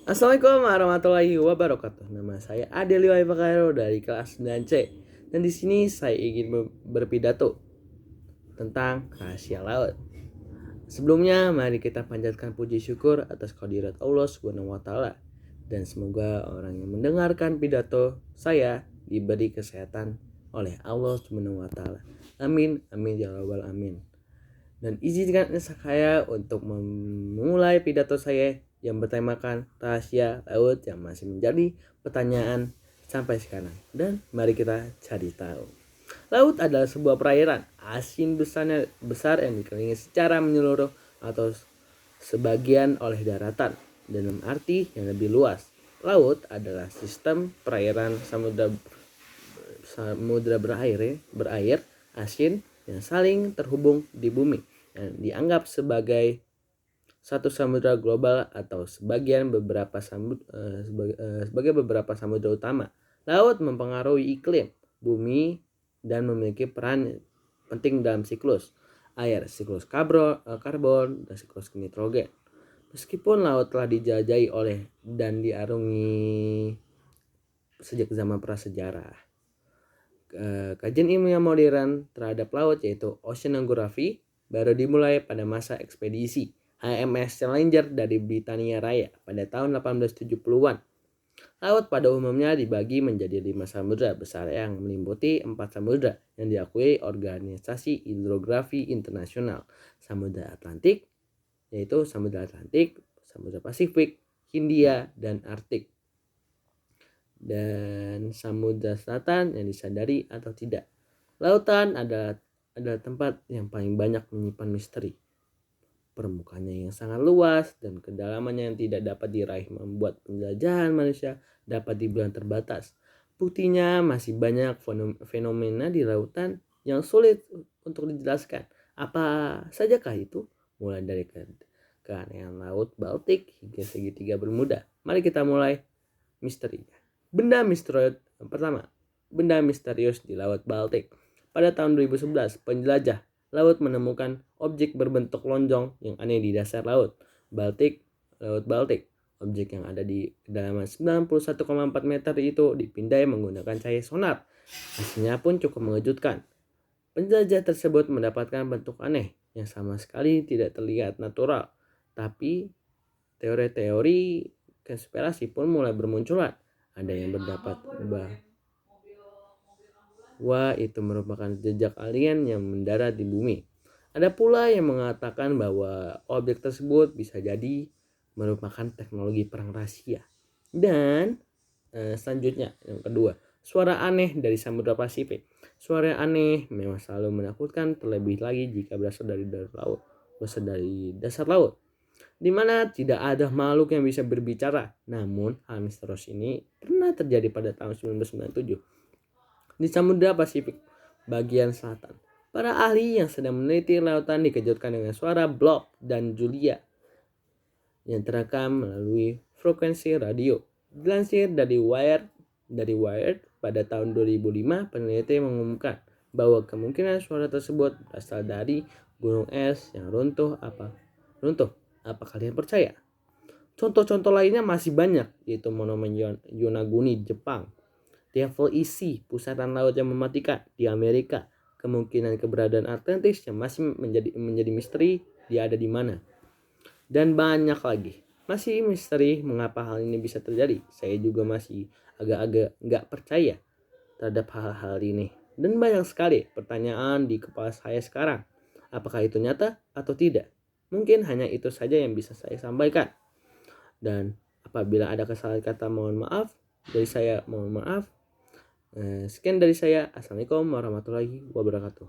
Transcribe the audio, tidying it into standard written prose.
Assalamualaikum warahmatullahi wabarakatuh. Nama saya Adeli Waibakairo dari kelas 9C. Dan di sini saya ingin berpidato tentang rahasia laut. Sebelumnya, mari kita panjatkan puji syukur atas kehadirat Allah Subhanahu wa taala. Dan semoga orang yang mendengarkan pidato saya diberi kesehatan oleh Allah Subhanahu wa taala. Amin, amin ya rabbal amin. Dan izinkan saya untuk memulai pidato saya yang bertemakan rahasia laut yang masih menjadi pertanyaan sampai sekarang. Dan mari kita cari tahu. Laut adalah sebuah perairan asin besar yang dikelilingi secara menyeluruh atau sebagian oleh daratan. Dalam arti yang lebih luas, laut adalah sistem perairan samudra berair asin yang saling terhubung di bumi yang dianggap sebagai satu samudra global atau sebagai beberapa samudra utama. Laut mempengaruhi iklim bumi dan memiliki peran penting dalam siklus air, siklus karbon, dan siklus nitrogen. Meskipun laut telah dijajahi oleh dan diarungi sejak zaman prasejarah, kajian ilmiah modern terhadap laut yaitu oceanography baru dimulai pada masa ekspedisi HMS Challenger dari Britania Raya pada tahun 1870-an. Laut pada umumnya dibagi menjadi 5 samudra besar yang meliputi 4 samudra yang diakui Organisasi Hidrografi Internasional. Samudra Atlantik yaitu Samudra Atlantik, Samudra Pasifik, Hindia, dan Arktik. Dan Samudra Selatan yang disadari atau tidak. Lautan adalah tempat yang paling banyak menyimpan misteri. Permukaannya yang sangat luas dan kedalamannya yang tidak dapat diraih membuat penjelajahan manusia dapat dibilang terbatas. Buktinya masih banyak fenomena di lautan yang sulit untuk dijelaskan. Apa sajakah itu? Mulai dari keanehan laut Baltik hingga segitiga Bermuda. Mari kita mulai misterinya. Benda misterius pertama, benda misterius di Laut Baltik. Pada tahun 2011, penjelajah laut menemukan objek berbentuk lonjong yang aneh di dasar laut Laut Baltik. Objek yang ada di kedalaman 91,4 meter itu dipindai menggunakan cahaya sonar. Hasilnya pun cukup mengejutkan. Penjelajah tersebut mendapatkan bentuk aneh yang sama sekali tidak terlihat natural. Tapi teori-teori konspirasi pun mulai bermunculan. Ada yang berpendapat bahwa itu merupakan jejak alien yang mendarat di bumi. Ada pula yang mengatakan bahwa objek tersebut bisa jadi merupakan teknologi perang rahasia. Dan selanjutnya yang kedua, suara aneh dari Samudra Pasifik. Suara aneh memang selalu menakutkan, terlebih lagi jika berasal dari dasar laut, di mana tidak ada makhluk yang bisa berbicara. Namun, hal misterius ini pernah terjadi pada tahun 1997 di Samudra Pasifik bagian selatan. Para ahli yang sedang meneliti lautan dikejutkan dengan suara Blob dan Julia yang terekam melalui frekuensi radio. Dilansir dari Wired pada tahun 2005, peneliti mengumumkan bahwa kemungkinan suara tersebut berasal dari gunung es yang runtuh. Apa kalian percaya? Contoh-contoh lainnya masih banyak, yaitu monumen Yonaguni, Jepang, Devil Sea, pusatan laut yang mematikan di Amerika, kemungkinan keberadaan Atlantis yang masih menjadi misteri, dia ada di mana, dan banyak lagi. Masih misteri mengapa hal ini bisa terjadi. Saya juga masih agak-agak nggak percaya terhadap hal-hal ini. Dan banyak sekali pertanyaan di kepala saya sekarang. Apakah itu nyata atau tidak? Mungkin hanya itu saja yang bisa saya sampaikan. Dan apabila ada kesalahan kata, mohon maaf. Dari saya mohon maaf. Sekian dari saya. Assalamualaikum warahmatullahi wabarakatuh.